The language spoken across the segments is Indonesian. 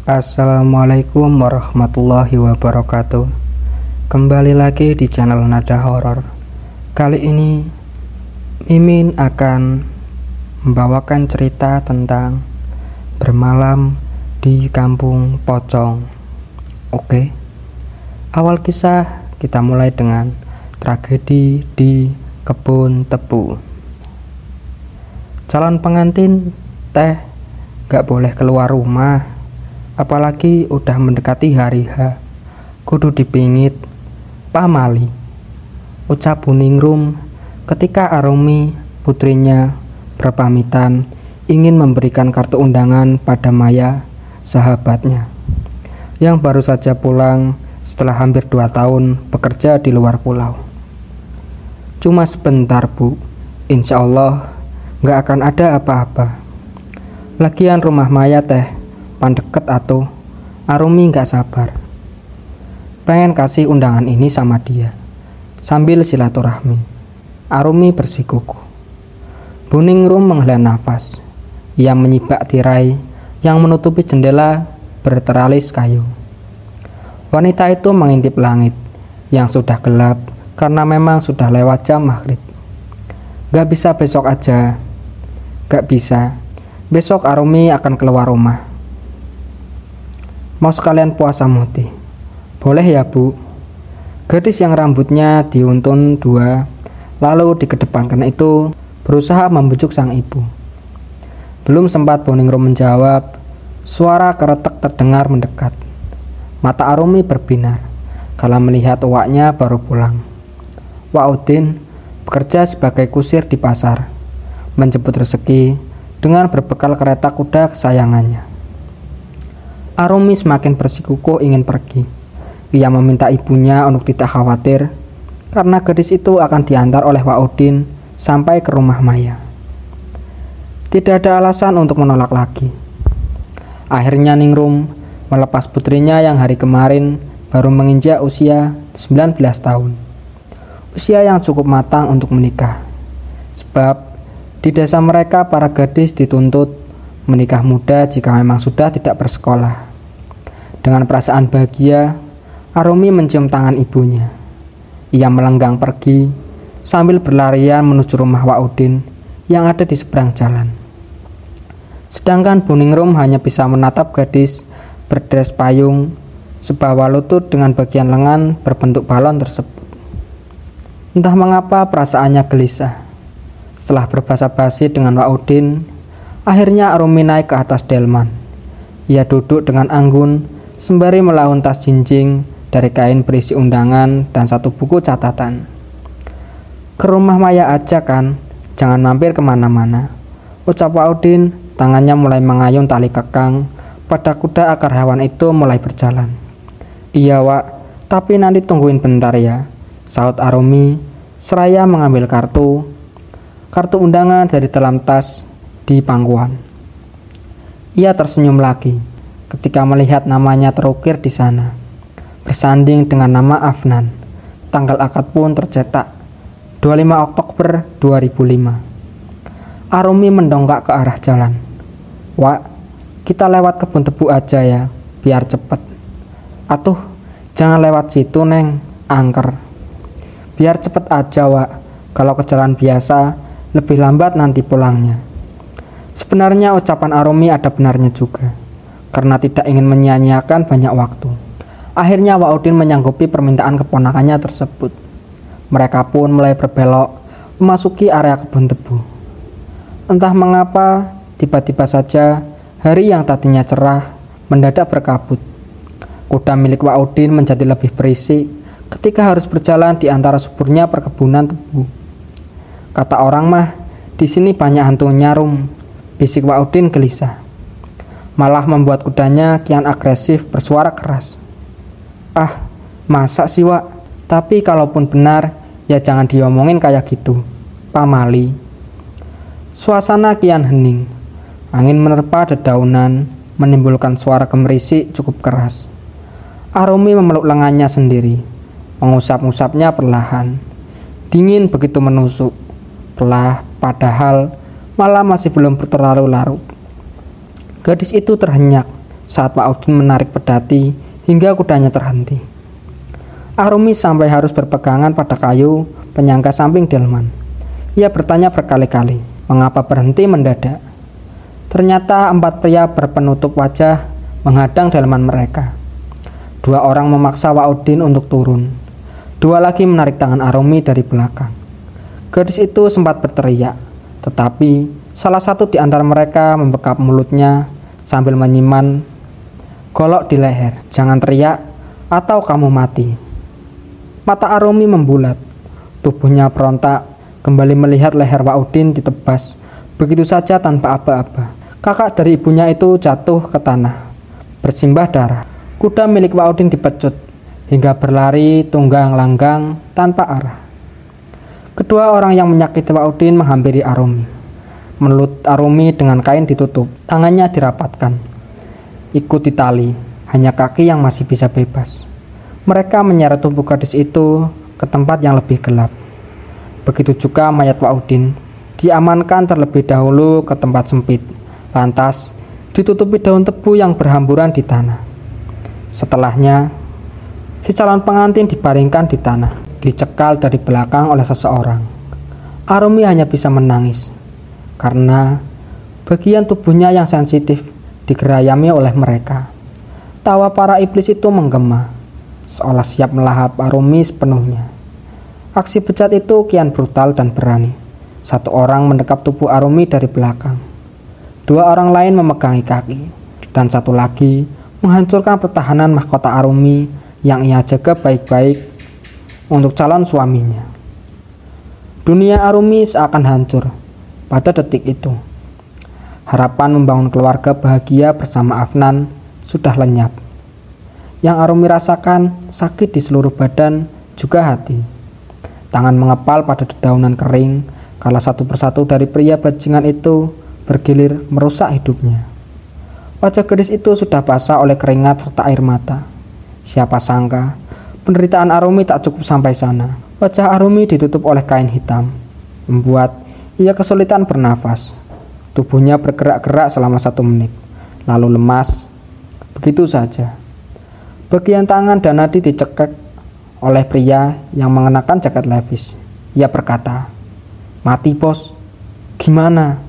Assalamualaikum warahmatullahi wabarakatuh. Kembali lagi di channel Nada Horor. Kali ini Mimin akan membawakan cerita tentang bermalam di kampung pocong. Oke. Awal kisah kita mulai dengan tragedi di kebun tebu. Calon pengantin teh gak boleh keluar rumah, apalagi udah mendekati hari H. Kudu dipingit pamali, ucap Buningrum ketika Arumi putrinya berpamitan ingin memberikan kartu undangan pada Maya, sahabatnya yang baru saja pulang setelah hampir 2 tahun bekerja di luar pulau. Cuma sebentar, Bu, insya Allah gak akan ada apa-apa. Lagian rumah Maya teh pandeket atuh. Arumi gak sabar pengen kasih undangan ini sama dia. Sambil silaturahmi, Arumi bersikukuh. Buningrum menghela nafas. Ia menyibak tirai yang menutupi jendela berteralis kayu. Wanita itu mengintip langit yang sudah gelap karena memang sudah lewat jam maghrib. Gak bisa besok aja. Gak bisa. Besok Arumi akan keluar rumah. Mau sekalian puasa muti? Boleh ya, Bu. Gadis yang rambutnya diuntun 2 lalu dikedepankan itu berusaha membujuk sang ibu. Belum sempat Buningrum menjawab, suara keretek terdengar mendekat. Mata Arumi berbinar kala melihat uaknya baru pulang. Wak Udin bekerja sebagai kusir di pasar, menjemput rezeki dengan berbekal kereta kuda kesayangannya. Arumi semakin bersikukuh ingin pergi. Ia meminta ibunya untuk tidak khawatir karena gadis itu akan diantar oleh Wak Udin sampai ke rumah Maya. Tidak ada alasan untuk menolak lagi. Akhirnya Ningrum melepas putrinya yang hari kemarin baru menginjak usia 19 tahun. Usia yang cukup matang untuk menikah. Sebab di desa mereka para gadis dituntut menikah muda jika memang sudah tidak bersekolah. Dengan perasaan bahagia, Arumi mencium tangan ibunya. Ia melenggang pergi sambil berlarian menuju rumah Wak Udin yang ada di seberang jalan. Sedangkan Buningrum hanya bisa menatap gadis berdres payung sebawah lutut dengan bagian lengan berbentuk balon tersebut. Entah mengapa perasaannya gelisah. Setelah berbasa-basi dengan Wak Udin, akhirnya Arumi naik ke atas delman. Ia duduk dengan anggun sembari melaun tas jinjing dari kain berisi undangan dan 1 buku catatan. Ke rumah Maya aja kan, jangan mampir kemana-mana, ucap Wak Udin. Tangannya mulai mengayun tali kekang pada kuda agar hewan itu mulai berjalan. Iya, Wak, tapi nanti tungguin bentar ya, saut Arumi seraya mengambil kartu undangan dari dalam tas di pangkuan. Ia tersenyum lagi ketika melihat namanya terukir di sana, bersanding dengan nama Afnan. Tanggal akad pun tercetak 25 Oktober 2005. Arumi mendongak ke arah jalan. Wak, kita lewat kebun tebu aja ya, biar cepet. Atuh, jangan lewat situ neng, angker. Biar cepet aja, Wak. Kalau ke jalan biasa lebih lambat nanti pulangnya. Sebenarnya ucapan Arumi ada benarnya juga, karena tidak ingin menyia-nyiakan banyak waktu. Akhirnya Wak Udin menyanggupi permintaan keponakannya tersebut. Mereka pun mulai berbelok memasuki area kebun tebu. Entah mengapa, tiba-tiba saja hari yang tadinya cerah mendadak berkabut. Kuda milik Wak Udin menjadi lebih berisik ketika harus berjalan di antara suburnya perkebunan tebu. Kata orang mah, di sini banyak hantu nyarum, bisik Wak Udin gelisah. Malah membuat kudanya kian agresif bersuara keras. Ah, masa sih, Wak? Tapi kalaupun benar, ya jangan diomongin kayak gitu, pamali. Suasana kian hening. Angin menerpa dedaunan, menimbulkan suara gemerisik cukup keras. Arumi memeluk lengannya sendiri, mengusap-ngusapnya perlahan. Dingin begitu menusuk. Padahal malam masih belum terlalu larut. Gadis itu terhenyak saat Pak Udin menarik pedati hingga kudanya terhenti. Arumi sampai harus berpegangan pada kayu penyangga samping delman. Ia bertanya berkali-kali, mengapa berhenti mendadak. Ternyata 4 pria berpenutup wajah menghadang delman mereka. 2 orang memaksa Pak Udin untuk turun. 2 lagi menarik tangan Arumi dari belakang. Gadis itu sempat berteriak, tetapi salah satu di antara mereka membekap mulutnya sambil menyiman, "Golok di leher, jangan teriak atau kamu mati." Mata Arumi membulat, tubuhnya berontak, kembali melihat leher Pak Udin ditebas begitu saja tanpa aba-aba. Kakak dari ibunya itu jatuh ke tanah, bersimbah darah. Kuda milik Pak Udin dipecut hingga berlari tunggang langgang tanpa arah. Kedua orang yang menyakiti Pak Udin menghampiri Arumi. Melut Arumi dengan kain ditutup, tangannya dirapatkan. Ikut ditali, hanya kaki yang masih bisa bebas. Mereka menyeret tubuh gadis itu ke tempat yang lebih gelap. Begitu juga mayat Pak Udin diamankan terlebih dahulu ke tempat sempit, lantas ditutupi daun tebu yang berhamburan di tanah. Setelahnya, si calon pengantin dibaringkan di tanah, dicekal dari belakang oleh seseorang. Arumi hanya bisa menangis, karena bagian tubuhnya yang sensitif digerayami oleh mereka. Tawa para iblis itu menggema, seolah siap melahap Arumi sepenuhnya. Aksi bejat itu kian brutal dan berani. 1 orang mendekap tubuh Arumi dari belakang. 2 orang lain memegangi kaki, dan 1 lagi menghancurkan pertahanan mahkota Arumi yang ia jaga baik-baik untuk calon suaminya. Dunia Arumi seakan hancur pada detik itu. Harapan membangun keluarga bahagia bersama Afnan sudah lenyap. Yang Arumi rasakan sakit di seluruh badan, juga hati. Tangan mengepal pada dedaunan kering kala satu persatu dari pria bajingan itu bergilir merusak hidupnya. Wajah gadis itu sudah basah oleh keringat serta air mata. Siapa sangka penderitaan Arumi tak cukup sampai sana. Wajah Arumi ditutup oleh kain hitam, membuat ia kesulitan bernafas. Tubuhnya bergerak-gerak selama 1 menit, lalu lemas begitu saja. Bagian tangan dan nadi dicekek oleh pria yang mengenakan jaket levis. Ia berkata, "Mati bos." "Gimana?"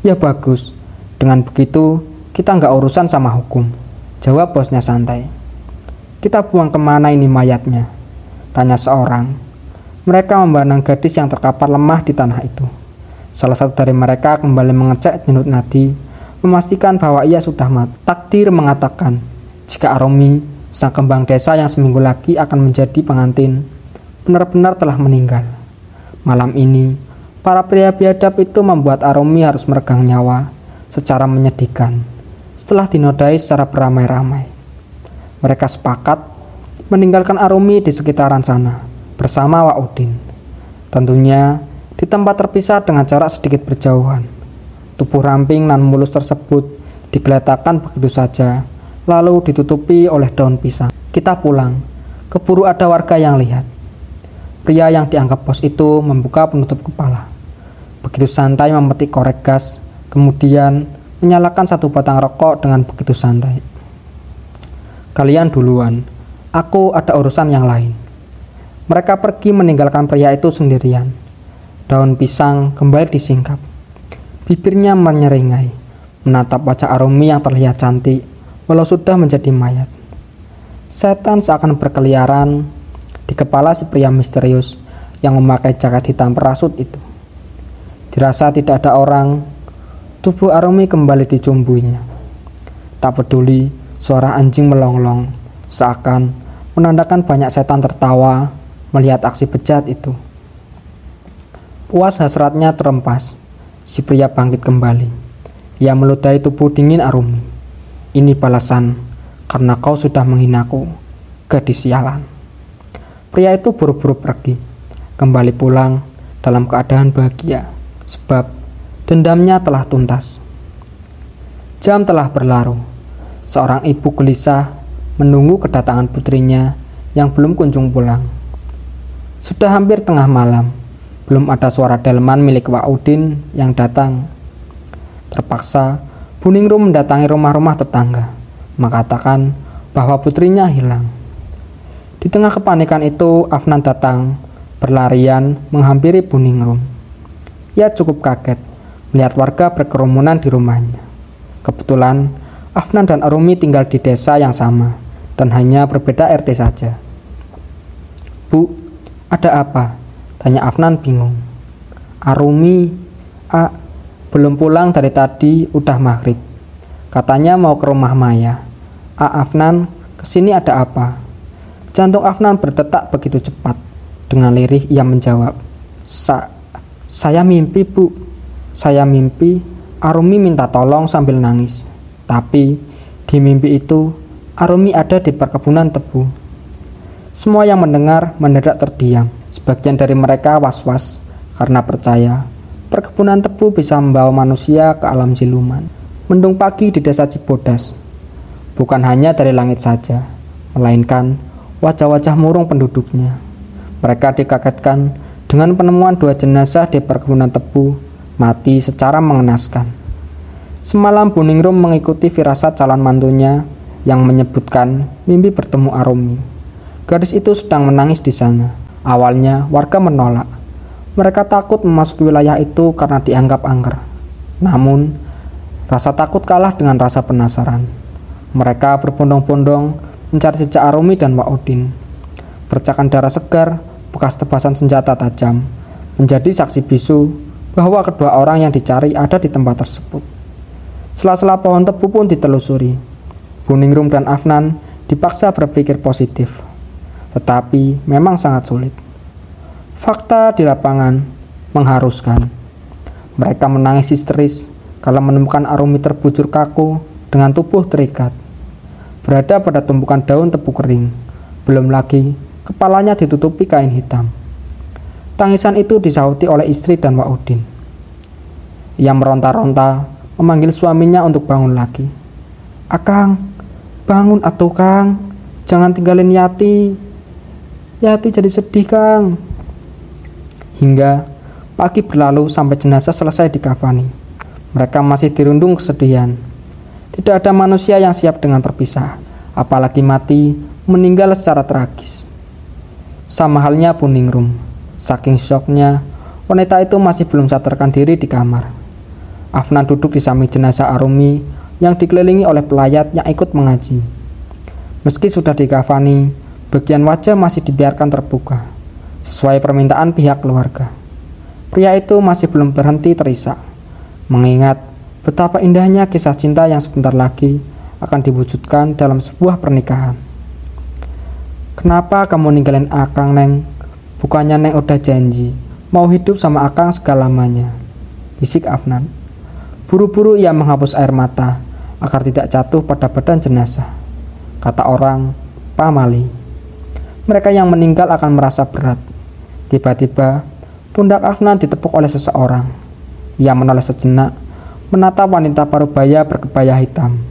"Ya bagus, dengan begitu kita nggak urusan sama hukum," jawab bosnya santai. "Kita buang kemana ini mayatnya?" tanya seorang. Mereka memandang gadis yang terkapar lemah di tanah itu. Salah satu dari mereka kembali mengecek denyut nadi, memastikan bahwa ia sudah mati. Takdir mengatakan, jika Arumi, sang kembang desa yang seminggu lagi akan menjadi pengantin, benar-benar telah meninggal. Malam ini, para pria biadab itu membuat Arumi harus meregang nyawa secara menyedihkan setelah dinodai secara beramai-ramai. Mereka sepakat meninggalkan Arumi di sekitaran sana bersama Pak Udin. Tentunya di tempat terpisah dengan jarak sedikit berjauhan. Tubuh ramping nan mulus tersebut digeletakkan begitu saja, lalu ditutupi oleh daun pisang. Kita pulang, keburu ada warga yang lihat. Pria yang dianggap bos itu membuka penutup kepala. Begitu santai memetik korek gas, kemudian menyalakan 1 batang rokok dengan begitu santai. "Kalian duluan, aku ada urusan yang lain." Mereka pergi meninggalkan pria itu sendirian. Daun pisang kembali disingkap. Bibirnya menyeringai, menatap wajah Arumi yang terlihat cantik, walau sudah menjadi mayat. Setan seakan berkeliaran di kepala si pria misterius yang memakai jaket hitam perasut itu. Dirasa tidak ada orang, tubuh Arumi kembali dicumbuinya. Tak peduli suara anjing melonglong, seakan menandakan banyak setan tertawa melihat aksi bejat itu. Puas hasratnya terempas, si pria bangkit kembali. Ia meludahi tubuh dingin Arumi. "Ini balasan karena kau sudah menghinaku, gadis sialan." Pria itu buru-buru pergi, kembali pulang dalam keadaan bahagia, sebab dendamnya telah tuntas. Jam telah berlalu. Seorang ibu gelisah menunggu kedatangan putrinya yang belum kunjung pulang. Sudah hampir tengah malam, belum ada suara delman milik Pak Udin yang datang. Terpaksa Buningrum mendatangi rumah-rumah tetangga, mengatakan bahwa putrinya hilang. Di tengah kepanikan itu, Afnan datang berlarian menghampiri Buningrum. Ia cukup kaget melihat warga berkerumunan di rumahnya. Kebetulan Afnan dan Arumi tinggal di desa yang sama dan hanya berbeda RT saja. "Bu, ada apa?" tanya Afnan bingung. "Arumi, belum pulang dari tadi, udah maghrib. Katanya mau ke rumah Maya." "Afnan, kesini ada apa?" Jantung Afnan berdetak begitu cepat. Dengan lirih ia menjawab, Saya mimpi, Bu. Saya mimpi Arumi minta tolong sambil nangis. Tapi di mimpi itu Arumi ada di perkebunan tebu." Semua yang mendengar mendadak terdiam. Sebagian dari mereka was-was karena percaya perkebunan tebu bisa membawa manusia ke alam siluman. Mendung pagi di desa Cibodas bukan hanya dari langit saja, melainkan wajah-wajah murung penduduknya. Mereka dikagetkan dengan penemuan 2 jenazah di perkebunan tebu mati secara mengenaskan. Semalam Buningrum mengikuti firasat calon mantunya yang menyebutkan mimpi bertemu Arumi. Gadis itu sedang menangis di sana. Awalnya warga menolak. Mereka takut memasuki wilayah itu karena dianggap angker. Namun rasa takut kalah dengan rasa penasaran. Mereka berbondong-bondong mencari jejak Arumi dan Wa'udin. Percikan darah segar, bekas tebasan senjata tajam, menjadi saksi bisu bahwa kedua orang yang dicari ada di tempat tersebut. Sela-sela pohon tebu pun ditelusuri. Buningrum dan Afnan dipaksa berpikir positif, tetapi memang sangat sulit. Fakta di lapangan mengharuskan. Mereka menangis histeris kalau menemukan Arumi terbujur kaku dengan tubuh terikat, berada pada tumpukan daun tebu kering. Belum lagi kepalanya ditutupi kain hitam. Tangisan itu disauti oleh istri dan Wa'udin. Ia meronta-ronta memanggil suaminya untuk bangun lagi. "Akang, bangun atuh Kang, jangan tinggalin Yati. Yati jadi sedih Kang." Hingga pagi berlalu sampai jenazah selesai dikafani. Mereka masih dirundung kesedihan. Tidak ada manusia yang siap dengan perpisahan, apalagi mati meninggal secara tragis. Sama halnya Buningrum. Saking syoknya, wanita itu masih belum sadarkan diri di kamar. Afnan duduk di samping jenazah Arumi yang dikelilingi oleh pelayat yang ikut mengaji. Meski sudah dikafani, bagian wajah masih dibiarkan terbuka, sesuai permintaan pihak keluarga. Pria itu masih belum berhenti terisak, mengingat betapa indahnya kisah cinta yang sebentar lagi akan diwujudkan dalam sebuah pernikahan. "Kenapa kamu ninggalin Akang, Neng? Bukannya Neng udah janji mau hidup sama Akang segalamanya?" bisik Afnan. Buru-buru ia menghapus air mata agar tidak jatuh pada badan jenazah. Kata orang pamali, mereka yang meninggal akan merasa berat. Tiba-tiba pundak Afnan ditepuk oleh seseorang. Ia menoleh sejenak, menatap wanita parubaya berkebaya hitam.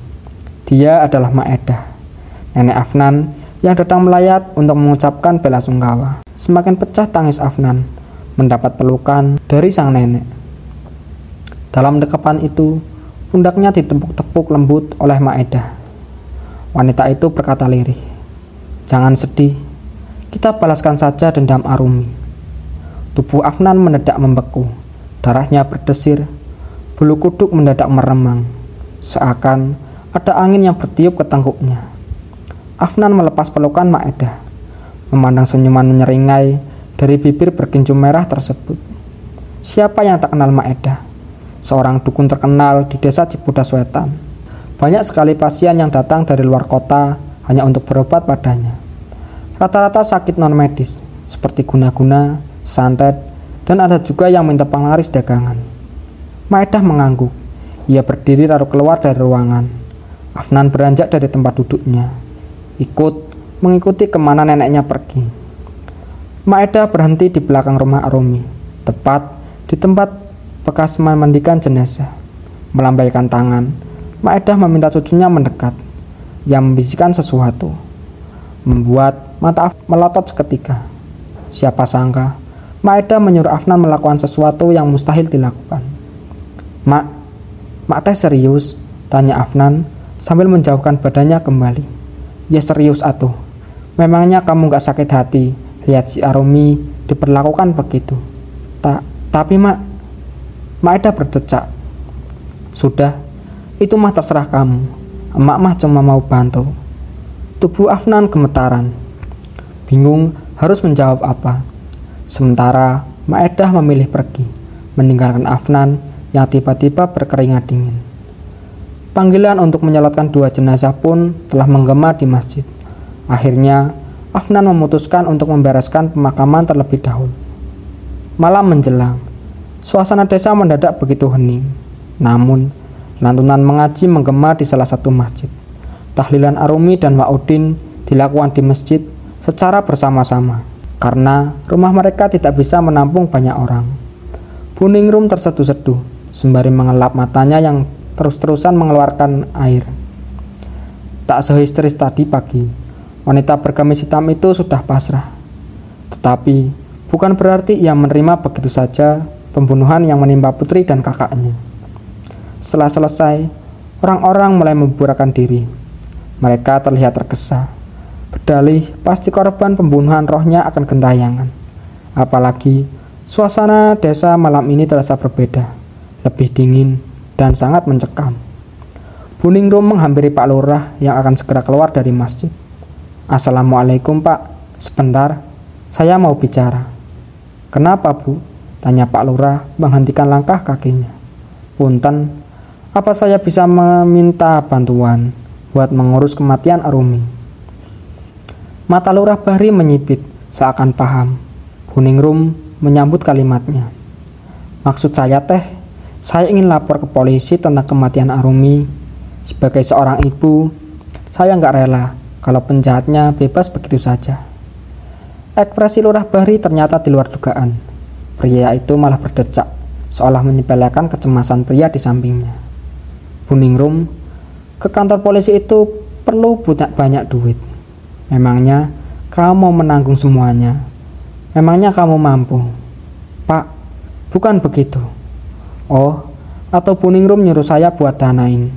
Dia adalah Maedah, nenek Afnan yang datang melayat untuk mengucapkan bela sungkawa. Semakin pecah tangis Afnan mendapat pelukan dari sang nenek. Dalam dekapan itu, pundaknya ditepuk-tepuk lembut oleh Maedah. Wanita itu berkata lirih, "Jangan sedih, kita balaskan saja dendam Arumi." Tubuh Afnan mendadak membeku, darahnya berdesir, bulu kuduk mendadak meremang, seakan ada angin yang bertiup ke tengkuknya. Afnan melepas pelukan Maedah, memandang senyuman menyeringai dari bibir berkincu merah tersebut. Siapa yang tak kenal Maedah? Seorang dukun terkenal di desa Cibodas Wetan. Banyak sekali pasien yang datang dari luar kota hanya untuk berobat padanya. Rata-rata sakit non-medis, seperti guna-guna, santet, dan ada juga yang minta penglaris dagangan. Maedah mengangguk. Ia berdiri lalu keluar dari ruangan. Afnan beranjak dari tempat duduknya, mengikuti kemana neneknya pergi. Maedah berhenti di belakang rumah Arumi, tepat di tempat bekas memandikan jenazah. Melambaikan tangan, Maedah meminta cucunya mendekat. Ia membisikkan sesuatu, membuat mata Afnan melotot seketika. Siapa sangka Maedah menyuruh Afnan melakukan sesuatu yang mustahil dilakukan. Mak teh serius?" tanya Afnan sambil menjauhkan badannya kembali. Ya serius atuh. Memangnya kamu gak sakit hati lihat si Arumi diperlakukan begitu? Tapi Mak Eda berdecak. Sudah, itu mah terserah kamu. Emak mah cuma mau bantu. Tubuh Afnan gemetaran. Bingung harus menjawab apa. Sementara Maedah memilih pergi, meninggalkan Afnan yang tiba-tiba berkeringat dingin. Panggilan untuk menyolatkan 2 jenazah pun telah menggema di masjid. Akhirnya, Afnan memutuskan untuk membereskan pemakaman terlebih dahulu. Malam menjelang, suasana desa mendadak begitu hening. Namun, lantunan mengaji menggema di salah satu masjid. Tahlilan Arumi dan Wa'udin dilakukan di masjid secara bersama-sama, karena rumah mereka tidak bisa menampung banyak orang. Buningrum terseduh-seduh, sembari mengelap matanya yang terus-terusan mengeluarkan air. Tak sehisteris tadi pagi, wanita bergamis hitam itu sudah pasrah. Tetapi, bukan berarti ia menerima begitu saja pembunuhan yang menimpa putri dan kakaknya. Setelah selesai, orang-orang mulai membubarkan diri. Mereka terlihat tergesa. Berdalih, pasti korban pembunuhan rohnya akan gentayangan. Apalagi, suasana desa malam ini terasa berbeda, lebih dingin, dan sangat mencekam. Buningrum menghampiri Pak Lurah yang akan segera keluar dari masjid. Assalamualaikum Pak, sebentar, saya mau bicara. Kenapa Bu? Tanya Pak Lurah menghentikan langkah kakinya. Punten, apa saya bisa meminta bantuan buat mengurus kematian Arumi? Mata Lurah Bahri menyipit, seakan paham. Buningrum menyambut kalimatnya. Maksud saya saya ingin lapor ke polisi tentang kematian Arumi. Sebagai seorang ibu, saya nggak rela kalau penjahatnya bebas begitu saja. Ekspresi Lurah Bahri ternyata di luar dugaan. Pria itu malah berdecak, seolah menyepelekan kecemasan pria di sampingnya. Buningrum, ke kantor polisi itu perlu banyak duit. Memangnya kamu mau menanggung semuanya? Memangnya kamu mampu? Pak, bukan begitu. Oh, atau Buningrum nyuruh saya buat danain.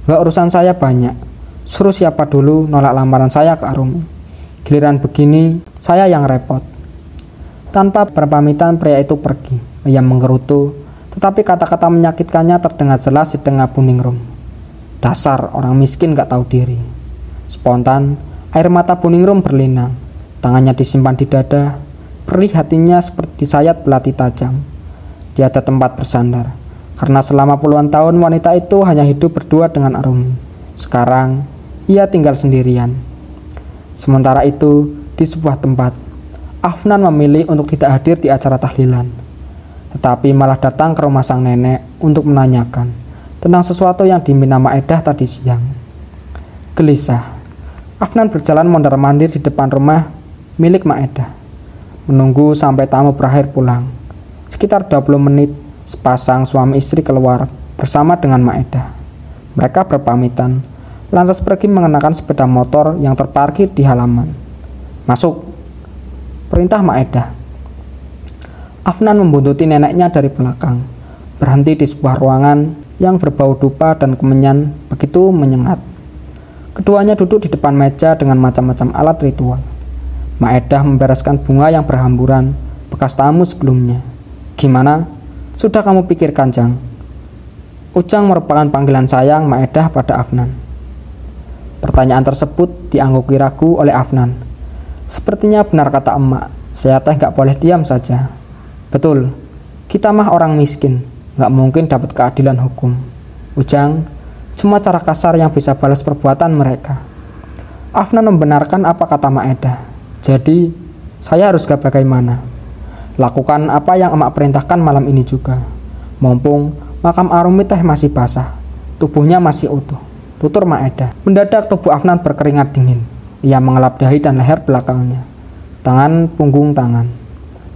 Gak urusan saya banyak. Suruh siapa dulu nolak lamaran saya ke Arumi. Giliran begini, saya yang repot. Tanpa berpamitan pria itu pergi. Ia menggerutu, tetapi kata-kata menyakitkannya terdengar jelas di tengah Buningrum. Dasar orang miskin gak tahu diri. Spontan, air mata Buningrum berlinang. Tangannya disimpan di dada. Perih hatinya seperti sayat belati tajam. Dia ada tempat bersandar, karena selama puluhan tahun wanita itu hanya hidup berdua dengan Arumi. Sekarang, ia tinggal sendirian. Sementara itu, di sebuah tempat, Afnan memilih untuk tidak hadir di acara tahlilan, tetapi malah datang ke rumah sang nenek untuk menanyakan tentang sesuatu yang diminta Maedah tadi siang. Gelisah, Afnan berjalan mondar-mandir di depan rumah milik Maedah, menunggu sampai tamu berakhir pulang. Sekitar 20 menit, sepasang suami istri keluar bersama dengan Maedah. Mereka berpamitan, lantas pergi mengenakan sepeda motor yang terparkir di halaman. Masuk, perintah Maedah. Afnan membuntuti neneknya dari belakang, berhenti di sebuah ruangan yang berbau dupa dan kemenyan begitu menyengat. Keduanya duduk di depan meja dengan macam-macam alat ritual. Maedah membereskan bunga yang berhamburan, bekas tamu sebelumnya. Gimana? Sudah kamu pikirkan, Jang? Ujang merupakan panggilan sayang Maedah pada Afnan. Pertanyaan tersebut diangguki ragu oleh Afnan. Sepertinya benar kata emak, saya gak boleh diam saja. Betul, kita mah orang miskin, gak mungkin dapat keadilan hukum. Ujang, cuma cara kasar yang bisa balas perbuatan mereka. Afnan membenarkan apa kata Maedah. Jadi, saya harus gak bagaimana? Lakukan apa yang emak perintahkan malam ini juga. Mumpung makam Arumi masih basah, tubuhnya masih utuh, tutur Maedah. Mendadak tubuh Afnan berkeringat dingin. Ia mengelap dahi dan leher belakangnya. Tangan punggung tangan.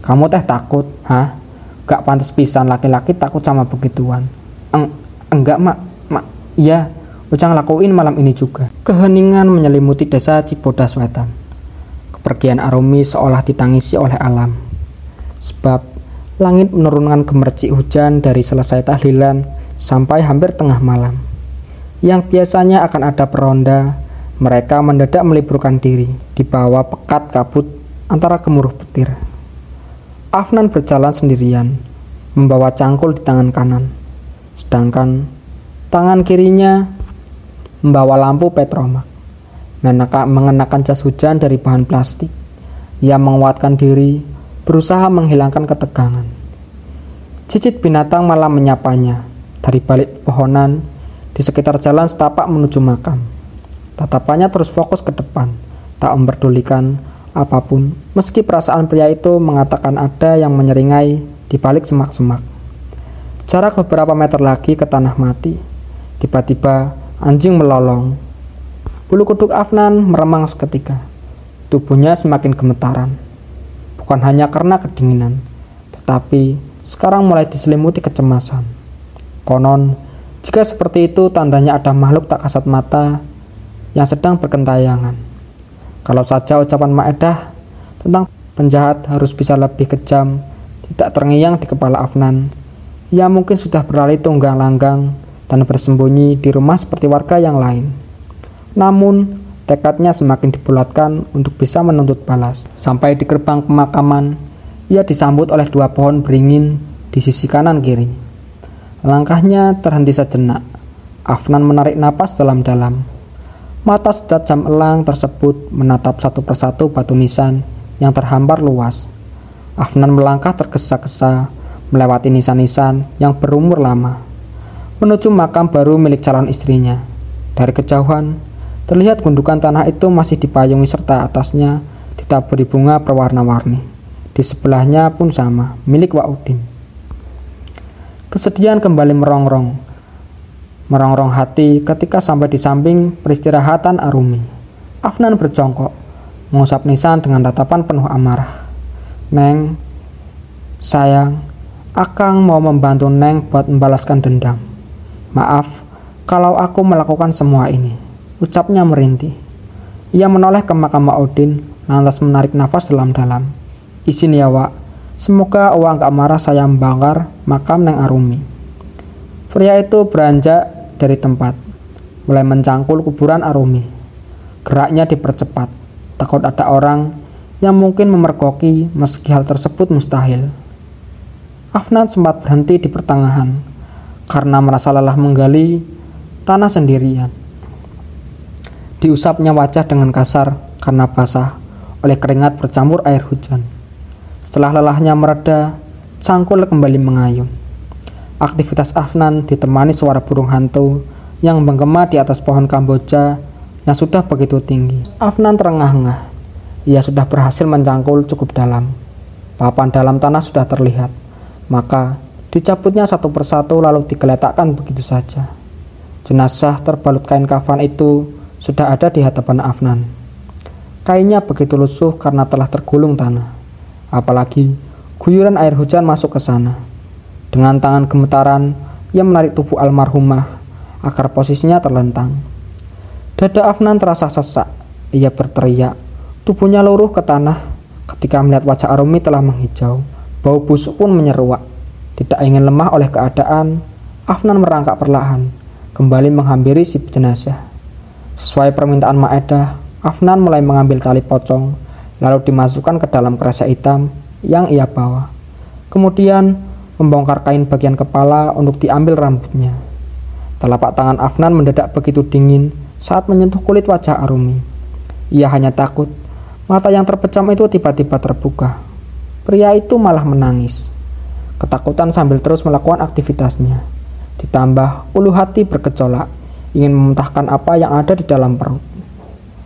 Kamu takut? Hah? Gak pantas pisan laki-laki takut sama begituan. Enggak mak. Iya, Ujang lakuin malam ini juga. Keheningan menyelimuti desa Cibodas Wetan. Kepergian Arumi seolah ditangisi oleh alam. Sebab langit menurunkan gemercik hujan dari selesai tahlilan sampai hampir tengah malam. yang biasanya akan ada peronda, mereka mendadak meliburkan diri di bawah pekat kabut antara gemuruh petir. Afnan berjalan sendirian, membawa cangkul di tangan kanan, sedangkan tangan kirinya membawa lampu petromak. Mengenakan jas hujan dari bahan plastik. Ia menguatkan diri, berusaha menghilangkan ketegangan. Cicit binatang malah menyapanya dari balik pohonan di sekitar jalan setapak menuju makam. Tatapannya terus fokus ke depan, tak memperdulikan apapun, meski perasaan pria itu mengatakan ada yang menyeringai di balik semak-semak. Jarak beberapa meter lagi ke tanah mati. Tiba-tiba anjing melolong. Bulu kuduk Afnan meremang seketika. Tubuhnya semakin gemetaran. Bukan hanya karena kedinginan, tetapi sekarang mulai diselimuti kecemasan. Konon, jika seperti itu tandanya ada makhluk tak kasat mata yang sedang berkentayangan. Kalau saja ucapan Maedah tentang penjahat harus bisa lebih kejam tidak terngiang di kepala Afnan, ia mungkin sudah beralih tunggang langgang dan bersembunyi di rumah seperti warga yang lain. Namun, tekadnya semakin dibulatkan untuk bisa menuntut balas. Sampai di gerbang pemakaman, ia disambut oleh 2 pohon beringin di sisi kanan kiri. Langkahnya terhenti sejenak. Afnan menarik napas dalam-dalam. Mata setajam elang tersebut menatap satu persatu batu nisan yang terhampar luas. Afnan melangkah tergesa-gesa melewati nisan-nisan yang berumur lama, menuju makam baru milik calon istrinya. Dari kejauhan, terlihat gundukan tanah itu masih dipayungi serta atasnya ditaburi bunga berwarna-warni. Di sebelahnya pun sama, milik Wa'udin. Kesedihan kembali merongrong hati ketika sampai di samping peristirahatan Arumi. Afnan berjongkok, mengusap nisan dengan tatapan penuh amarah. Neng, sayang, Akang mau membantu Neng buat membalaskan dendam. Maaf kalau aku melakukan semua ini, ucapnya merintih. Ia menoleh ke makam Wa'udin, lantas menarik nafas dalam-dalam. Izin ya Wak, semoga uang gak marah saya membakar makam Neng Arumi. Pria itu beranjak dari tempat, mulai mencangkul kuburan Arumi. Geraknya dipercepat, takut ada orang yang mungkin memergoki meski hal tersebut mustahil. Afnan sempat berhenti di pertengahan karena merasa lelah menggali tanah sendirian. Diusapnya wajah dengan kasar karena basah oleh keringat bercampur air hujan. Setelah lelahnya mereda, cangkul kembali mengayun. Aktivitas Afnan ditemani suara burung hantu yang menggema di atas pohon Kamboja yang sudah begitu tinggi. Afnan terengah-engah. Ia sudah berhasil mencangkul cukup dalam. Papan dalam tanah sudah terlihat. Maka dicabutnya satu persatu lalu digeletakkan begitu saja. Jenazah terbalut kain kafan itu sudah ada di hadapan Afnan. Kainnya begitu lusuh karena telah tergulung tanah. Apalagi guyuran air hujan masuk ke sana. Dengan tangan gemetaran, ia menarik tubuh almarhumah agar posisinya terlentang. Dada Afnan terasa sesak. Ia berteriak. Tubuhnya luruh ke tanah ketika melihat wajah Arumi telah menghijau. Bau busuk pun menyeruak. Tidak ingin lemah oleh keadaan, Afnan merangkak perlahan, kembali menghampiri si jenazah. Sesuai permintaan Maedah, Afnan mulai mengambil tali pocong, lalu dimasukkan ke dalam kresek hitam yang ia bawa. Kemudian membongkar kain bagian kepala untuk diambil rambutnya. Telapak tangan Afnan mendadak begitu dingin saat menyentuh kulit wajah Arumi. Ia hanya takut mata yang terpejam itu tiba-tiba terbuka. Pria itu malah menangis. Ketakutan sambil terus melakukan aktivitasnya. Ditambah ulu hati bergejolak, ingin memuntahkan apa yang ada di dalam perut.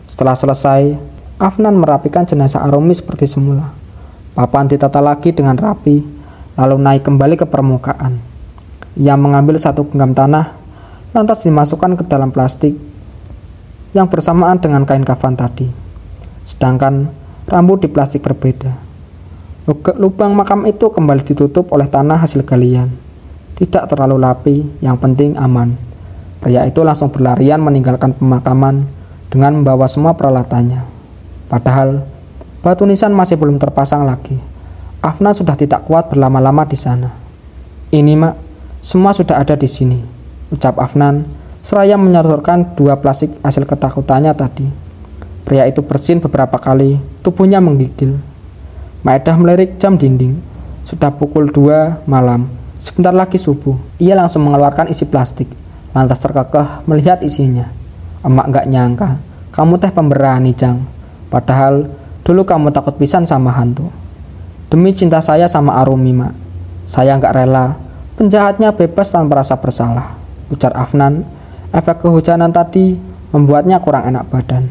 Setelah selesai, Afnan merapikan jenazah Arumi seperti semula. Papan ditata lagi dengan rapi, lalu naik kembali ke permukaan. Ia mengambil satu genggam tanah, lantas dimasukkan ke dalam plastik yang bersamaan dengan kain kafan tadi. Sedangkan rambut di plastik berbeda. Lubang makam itu kembali ditutup oleh tanah hasil galian. Tidak terlalu rapi, yang penting aman. Pria itu langsung berlarian meninggalkan pemakaman dengan membawa semua peralatannya. Padahal batu nisan masih belum terpasang lagi. Afnan sudah tidak kuat berlama-lama di sana. Ini mak, semua sudah ada di sini, ucap Afnan seraya menyetorkan 2 plastik hasil ketakutannya tadi. Pria itu bersin beberapa kali, tubuhnya menggigil. Maedah melirik jam dinding. Sudah pukul 2 malam, sebentar lagi subuh. Ia langsung mengeluarkan isi plastik, lantas terkekeh melihat isinya. Emak gak nyangka, kamu teh pemberani, Jang. Padahal dulu kamu takut pisan sama hantu. Demi cinta saya sama Arumi, Mak. Saya gak rela penjahatnya bebas tanpa rasa bersalah, ujar Afnan. Efek kehujanan tadi membuatnya kurang enak badan.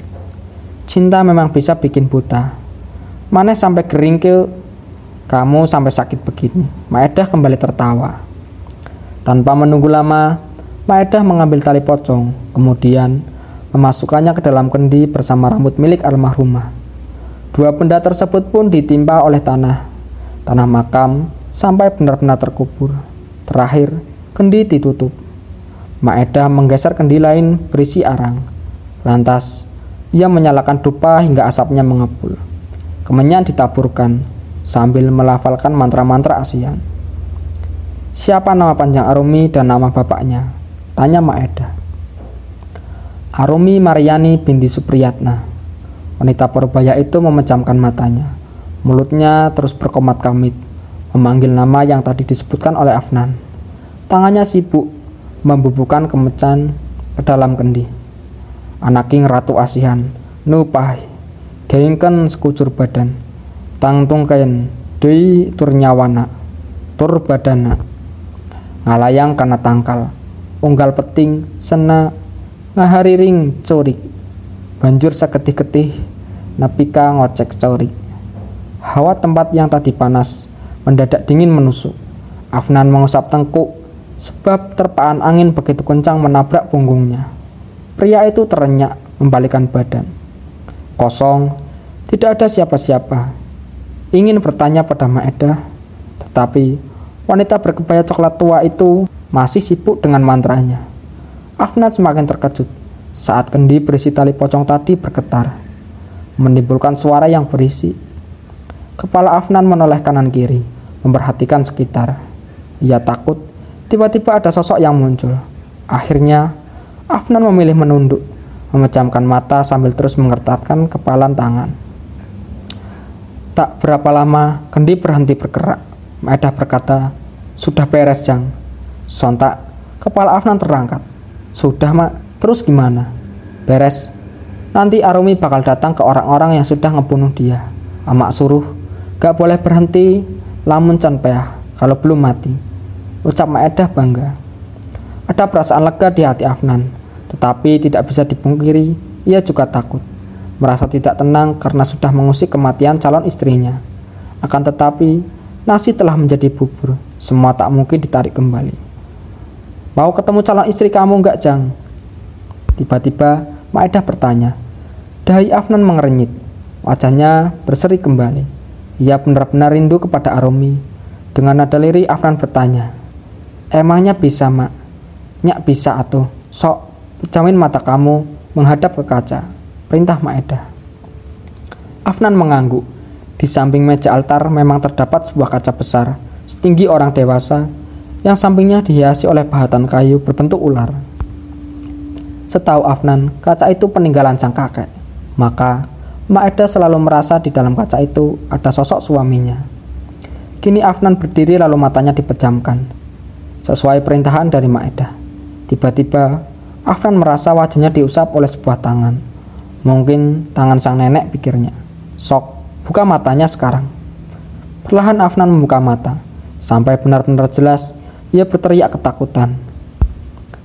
Cinta memang bisa bikin buta. Maneh sampai geringkil, kamu sampai sakit begini. Maedah kembali tertawa. Tanpa menunggu lama, Maedah mengambil tali pocong, kemudian memasukkannya ke dalam kendi bersama rambut milik almarhumah. 2 benda tersebut pun ditimpa oleh tanah makam sampai benar-benar terkubur. Terakhir, kendi ditutup. Maedah menggeser kendi lain berisi arang. Lantas, ia menyalakan dupa hingga asapnya mengepul. Kemenyan ditaburkan sambil melafalkan mantra-mantra ASEAN. Siapa nama panjang Arumi dan nama bapaknya? Tanya Maedah. Arumi Mariani binti Supriyatna. Wanita Purbaya itu memejamkan matanya. Mulutnya terus berkomat-kamit, memanggil nama yang tadi disebutkan oleh Afnan. Tangannya sibuk membubuhkan kemecan ke dalam kendi. Anaking Ratu Asihan, nupai, deingken sekujur badan, tangtungken dei turnyawana, tur badana, ngalayang kana tangkal, unggal peting, sena, ngahariring corik, banjur seketih-ketih, nepika ngocek corik. Hawa tempat yang tadi panas mendadak dingin menusuk. Afnan mengusap tengkuk sebab terpaan angin begitu kencang menabrak punggungnya. Pria itu terenyak membalikkan badan. Kosong, tidak ada siapa-siapa. Ingin bertanya pada Maedah, tetapi wanita berkebaya coklat tua itu masih sibuk dengan mantranya. Afnan semakin terkejut saat kendi berisi tali pocong tadi bergetar, menimbulkan suara yang berisik. Kepala Afnan menoleh kanan kiri, memperhatikan sekitar. Ia takut tiba-tiba ada sosok yang muncul. Akhirnya, Afnan memilih menunduk, memejamkan mata sambil terus mengertakkan kepalan tangan. Tak berapa lama, kendi berhenti bergerak. Maedah berkata, sudah beres, Jang. Sontak, kepala Afnan terangkat. Sudah, Mak, terus gimana? Beres. Nanti Arumi bakal datang ke orang-orang yang sudah ngebunuh dia. Amak suruh, gak boleh berhenti, lamun can peah, kalau belum mati. Ucap Maedah bangga. Ada perasaan lega di hati Afnan, tetapi tidak bisa dipungkiri, ia juga takut. Merasa tidak tenang karena sudah mengusik kematian calon istrinya. Akan tetapi, nasi telah menjadi bubur, semua tak mungkin ditarik kembali. Mau ketemu calon istri kamu enggak, Jang? Tiba-tiba, Maedah bertanya. Dahi Afnan mengerenyit, wajahnya berseri kembali. Ia benar-benar rindu kepada Arumi. Dengan nada lirih, Afnan bertanya, emangnya bisa, Mak? Nyak bisa atuh. Sok, pejamin mata kamu menghadap ke kaca. Perintah Maedah. Afnan mengangguk. Di samping meja altar memang terdapat sebuah kaca besar, setinggi orang dewasa, yang sampingnya dihiasi oleh pahatan kayu berbentuk ular. Setahu Afnan, kaca itu peninggalan sang kakek. Maka, Maedah selalu merasa di dalam kaca itu ada sosok suaminya. Kini Afnan berdiri lalu matanya dipejamkan. Sesuai perintahan dari Maedah. Tiba-tiba, Afnan merasa wajahnya diusap oleh sebuah tangan. Mungkin tangan sang nenek, pikirnya. Sok, buka matanya sekarang. Perlahan Afnan membuka mata. Sampai benar-benar jelas, ia berteriak ketakutan.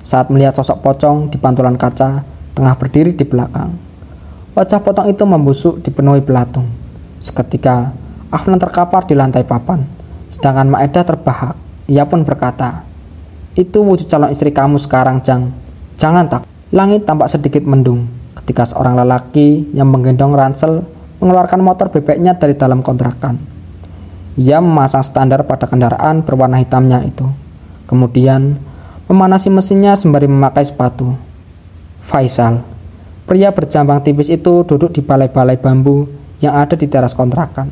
Saat melihat sosok pocong di pantulan kaca, tengah berdiri di belakang. Wajah pocong itu membusuk dipenuhi belatung. Seketika, Afnan terkapar di lantai papan, sedangkan Maedah terbahak. Ia pun berkata, itu wujud calon istri kamu sekarang, Jang. Jangan tak. Langit tampak sedikit mendung ketika seorang lelaki yang menggendong ransel mengeluarkan motor bebeknya dari dalam kontrakan. Ia memasang standar pada kendaraan berwarna hitamnya itu. Kemudian, memanasi mesinnya sembari memakai sepatu. Faisal, pria berjambang tipis itu duduk di balai-balai bambu yang ada di teras kontrakan.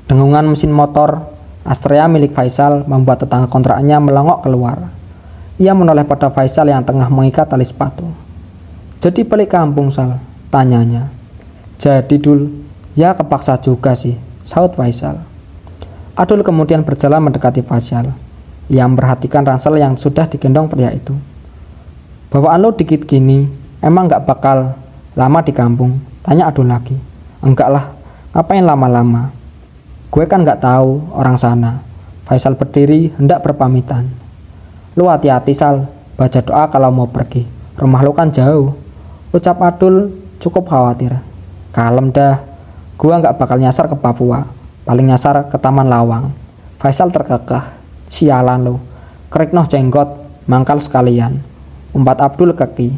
Dengungan mesin motor Astrea milik Faisal membuat tetangga kontrakannya melongok keluar. Ia menoleh pada Faisal yang tengah mengikat tali sepatu. "Jadi balik kampung, Sal?" tanyanya. "Jadi, Dul." "Ya kepaksa juga sih," saut Faisal. Adul kemudian berjalan mendekati Faisal. Ia memperhatikan ransel yang sudah digendong pria itu. "Bawaan lo dikit gini, emang gak bakal lama di kampung?" tanya Adul lagi. "Enggak lah, ngapain lama-lama? Gue kan gak tahu orang sana." Faisal berdiri hendak berpamitan. "Lu hati-hati, Sal, baca doa kalau mau pergi. Rumah lu kan jauh," ucap Adul cukup khawatir. "Kalem dah, gua gak bakal nyasar ke Papua, paling nyasar ke Taman Lawang." Faisal terkekeh. "Sialan lu, kerik noh jenggot, mangkal sekalian," umpat Abdul keki.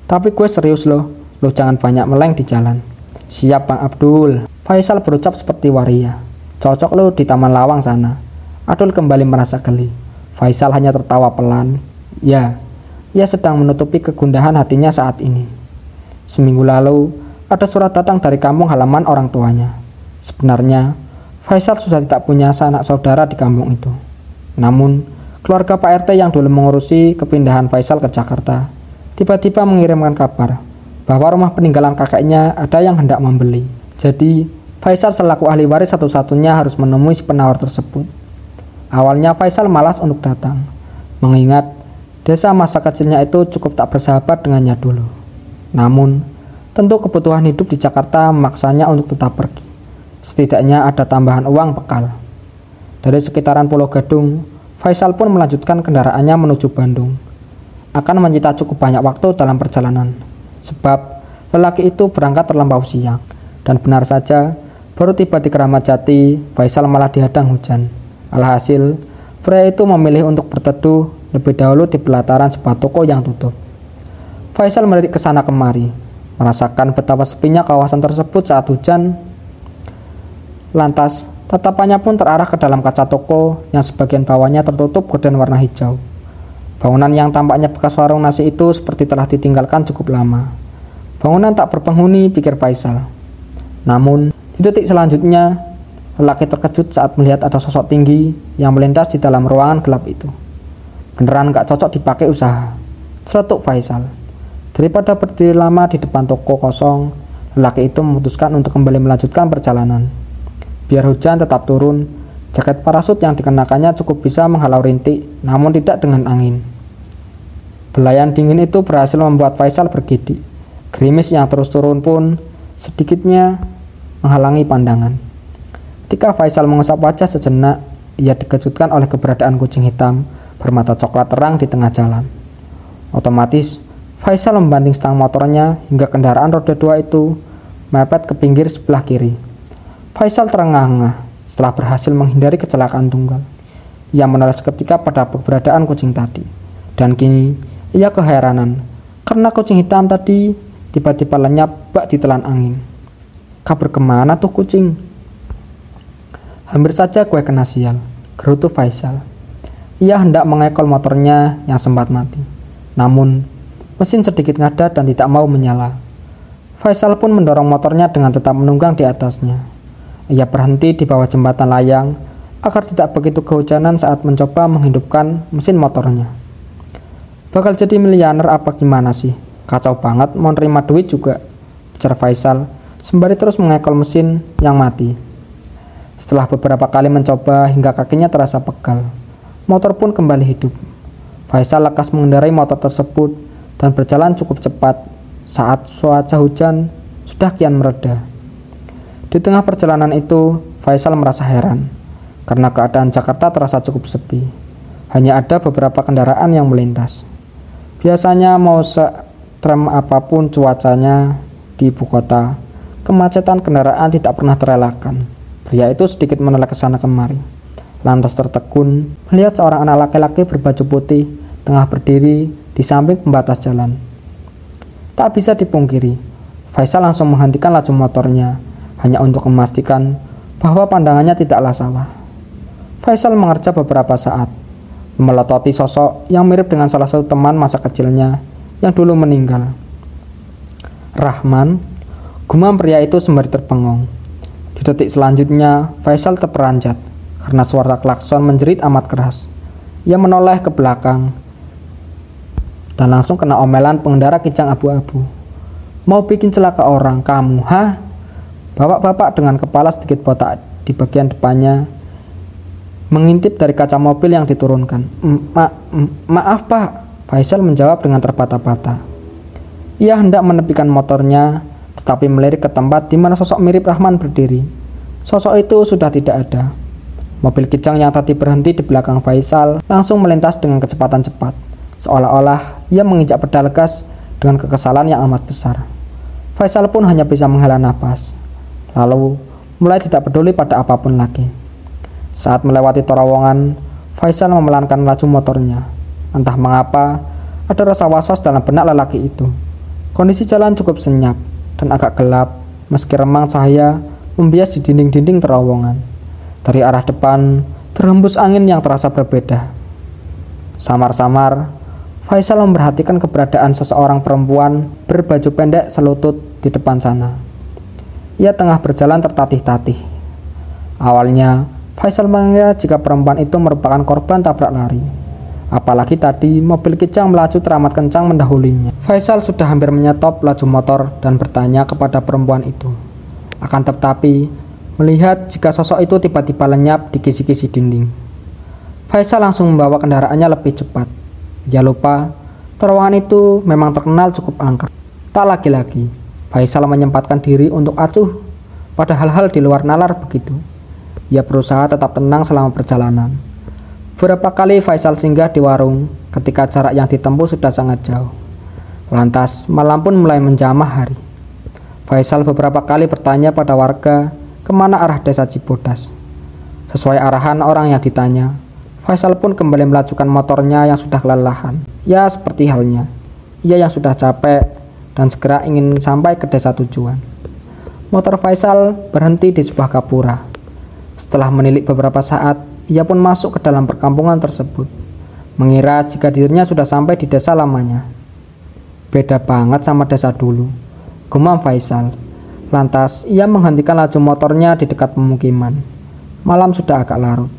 "Tapi gue serius loh, lu jangan banyak meleng di jalan." "Siap Bang Abdul," Faisal berucap seperti waria. "Cocok lu di Taman Lawang sana." Adul kembali merasa geli. Faisal hanya tertawa pelan. Ya, ia sedang menutupi kegundahan hatinya saat ini. Seminggu lalu, ada surat datang dari kampung halaman orang tuanya. Sebenarnya, Faisal sudah tidak punya sanak saudara di kampung itu. Namun, keluarga Pak RT yang dulu mengurusi kepindahan Faisal ke Jakarta, tiba-tiba mengirimkan kabar bahwa rumah peninggalan kakeknya ada yang hendak membeli. Jadi, Faisal selaku ahli waris satu-satunya harus menemui si penawar tersebut. Awalnya Faisal malas untuk datang, mengingat desa masa kecilnya itu cukup tak bersahabat dengannya dulu. Namun, tentu kebutuhan hidup di Jakarta memaksanya untuk tetap pergi. Setidaknya ada tambahan uang bekal. Dari sekitaran Pulau Gadung, Faisal pun melanjutkan kendaraannya menuju Bandung. Akan menyita cukup banyak waktu dalam perjalanan, sebab lelaki itu berangkat terlampau siang. Dan benar saja, baru tiba di Keramat Jati, Faisal malah dihadang hujan. Alhasil, pria itu memilih untuk berteduh lebih dahulu di pelataran sebuah toko yang tutup. Faisal melirik ke sana kemari, merasakan betapa sepinya kawasan tersebut saat hujan. Lantas, tatapannya pun terarah ke dalam kaca toko yang sebagian bawahnya tertutup gorden warna hijau. Bangunan yang tampaknya bekas warung nasi itu seperti telah ditinggalkan cukup lama. Bangunan tak berpenghuni, pikir Faisal. Namun, di detik selanjutnya, lelaki terkejut saat melihat ada sosok tinggi yang melintas di dalam ruangan gelap itu. Beneran gak cocok dipakai usaha, celetuk Faisal. Daripada berdiri lama di depan toko kosong, lelaki itu memutuskan untuk kembali melanjutkan perjalanan. Biar hujan tetap turun, jaket parasut yang dikenakannya cukup bisa menghalau rintik, namun tidak dengan angin. Belayan dingin itu berhasil membuat Faisal bergidik. Gerimis yang terus turun pun sedikitnya menghalangi pandangan. Ketika Faisal mengusap wajah sejenak, ia dikejutkan oleh keberadaan kucing hitam bermata coklat terang di tengah jalan. Otomatis, Faisal membanting stang motornya hingga kendaraan roda 2 itu mepet ke pinggir sebelah kiri. Faisal terengah-engah setelah berhasil menghindari kecelakaan tunggal. Ia menoleh seketika pada keberadaan kucing tadi. Dan kini, ia keheranan karena kucing hitam tadi tiba-tiba lenyap bak ditelan angin. "Kabur kemana tuh kucing?" "Hampir saja gue kena sial," gerutu Faisal. Ia hendak mengekol motornya yang sempat mati. Namun, mesin sedikit ngadat dan tidak mau menyala. Faisal pun mendorong motornya dengan tetap menunggang di atasnya. Ia berhenti di bawah jembatan layang agar tidak begitu kehujanan saat mencoba menghidupkan mesin motornya. "Bakal jadi miliuner apa gimana sih? Kacau banget mau nerima duit juga," ujar Faisal sembari terus mengekol mesin yang mati. Setelah beberapa kali mencoba hingga kakinya terasa pegal, motor pun kembali hidup. Faisal lekas mengendarai motor tersebut dan berjalan cukup cepat saat cuaca hujan sudah kian mereda. Di tengah perjalanan itu, Faisal merasa heran karena keadaan Jakarta terasa cukup sepi. Hanya ada beberapa kendaraan yang melintas. Biasanya mau se-ekstrem apapun cuacanya di ibu kota, kemacetan kendaraan tidak pernah terelakkan. Pria itu sedikit menoleh ke sana kemari, lantas tertegun melihat seorang anak laki-laki berbaju putih tengah berdiri di samping pembatas jalan. Tak bisa dipungkiri, Faisal langsung menghentikan laju motornya hanya untuk memastikan bahwa pandangannya tidaklah salah. Faisal mengerja beberapa saat, melototi sosok yang mirip dengan salah satu teman masa kecilnya yang dulu meninggal. "Rahman," gumam pria itu sembari terpengong. Di detik selanjutnya, Faisal terperanjat karena suara klakson menjerit amat keras. Ia menoleh ke belakang. dan langsung kena omelan pengendara kijang abu-abu. Mau bikin celaka orang kamu, hah? Bapak-bapak dengan kepala sedikit botak di bagian depannya mengintip dari kaca mobil yang diturunkan. Maaf Pak, Faisal menjawab dengan terbata-bata. Ia hendak menepikan motornya, tetapi melirik ke tempat di mana sosok mirip Rahman berdiri. Sosok itu sudah tidak ada. Mobil kijang yang tadi berhenti di belakang Faisal langsung melintas dengan kecepatan cepat, seolah-olah ia menginjak pedal gas dengan kekesalan yang amat besar. Faisal pun hanya bisa menghela nafas, lalu mulai tidak peduli pada apapun lagi. Saat melewati terowongan, Faisal memelankan laju motornya. Entah mengapa, ada rasa was-was dalam benak lelaki itu. Kondisi jalan cukup senyap dan agak gelap, meski remang cahaya membias di dinding-dinding terowongan. Dari arah depan, terhembus angin yang terasa berbeda. Samar-samar, Faisal memperhatikan keberadaan seseorang perempuan berbaju pendek selutut di depan sana. Ia tengah berjalan tertatih-tatih. Awalnya, Faisal mengira jika perempuan itu merupakan korban tabrak lari. Apalagi tadi mobil kijang melaju teramat kencang mendahulinya. Faisal sudah hampir menyetop laju motor dan bertanya kepada perempuan itu. Akan tetapi, melihat jika sosok itu tiba-tiba lenyap di kisi-kisi dinding, Faisal langsung membawa kendaraannya lebih cepat. Dia lupa, terowongan itu memang terkenal cukup angker. Tak lagi-lagi, Faisal menyempatkan diri untuk acuh pada hal-hal di luar nalar begitu. Ia berusaha tetap tenang selama perjalanan. Beberapa kali Faisal singgah di warung ketika jarak yang ditempuh sudah sangat jauh. Lantas malam pun mulai menjamah hari. Faisal beberapa kali bertanya pada warga kemana arah desa Cibodas. Sesuai arahan orang yang ditanya, Faisal pun kembali melajukan motornya yang sudah kelelahan. Ya seperti halnya, ia yang sudah capek dan segera ingin sampai ke desa tujuan. Motor Faisal berhenti di sebuah gapura. Setelah menilik beberapa saat, ia pun masuk ke dalam perkampungan tersebut, mengira jika dirinya sudah sampai di desa lamanya. Beda banget sama desa dulu, gumam Faisal. Lantas, ia menghentikan laju motornya di dekat pemukiman. Malam sudah agak larut.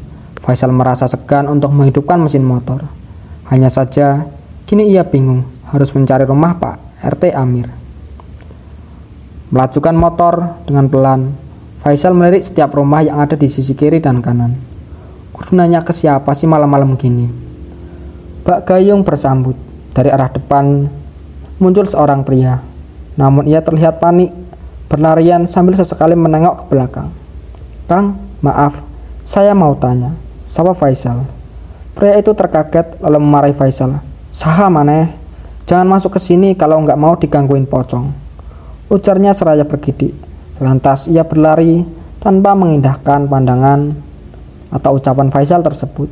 Faisal merasa segan untuk menghidupkan mesin motor. Hanya saja, kini ia bingung harus mencari rumah Pak RT Amir. Melajukan motor dengan pelan, Faisal melirik setiap rumah yang ada di sisi kiri dan kanan. Kudu nanya ke siapa sih malam-malam gini? Bak Gayung bersambut. Dari arah depan muncul seorang pria. Namun ia terlihat panik, berlarian sambil sesekali menengok ke belakang. Kang, maaf, saya mau tanya. Sapa Faisal? Pria itu terkaget lalu memarahi Faisal. Saha maneh? Jangan masuk ke sini kalau nggak mau digangguin pocong. Ujarnya seraya bergidik. Lantas ia berlari tanpa mengindahkan pandangan atau ucapan Faisal tersebut.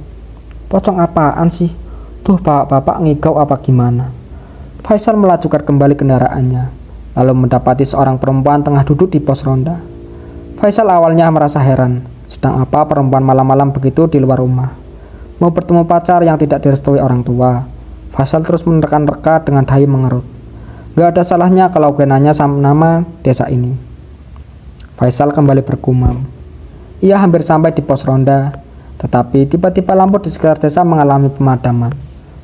Pocong apaan sih? Tuh bapak ngigau apa gimana? Faisal melajukan kembali kendaraannya, lalu mendapati seorang perempuan tengah duduk di pos ronda. Faisal awalnya merasa heran, sedang apa perempuan malam-malam begitu di luar rumah. Mau bertemu pacar yang tidak direstui orang tua. Faisal terus menerka-nerka dengan dahi mengerut. Gak ada salahnya kalau gue nanya sama nama desa ini. Faisal kembali bergumam. Ia hampir sampai di pos ronda, tetapi tiba-tiba lampu di sekitar desa mengalami pemadaman.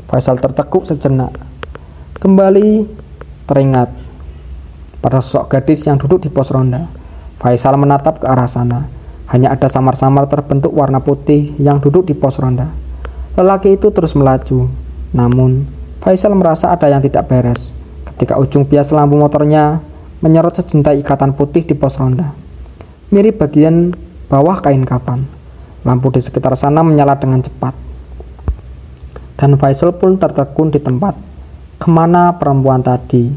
Faisal tertekuk sejenak. Kembali teringat pada sosok gadis yang duduk di pos ronda. Faisal menatap ke arah sana. Hanya ada samar-samar terbentuk warna putih yang duduk di pos ronda. Lelaki itu terus melaju. Namun, Faisal merasa ada yang tidak beres ketika ujung bias lampu motornya menyorot sejuntai ikatan putih di pos ronda. Mirip bagian bawah kain kapan. Lampu di sekitar sana menyala dengan cepat. Dan Faisal pun tertegun di tempat. Kemana perempuan tadi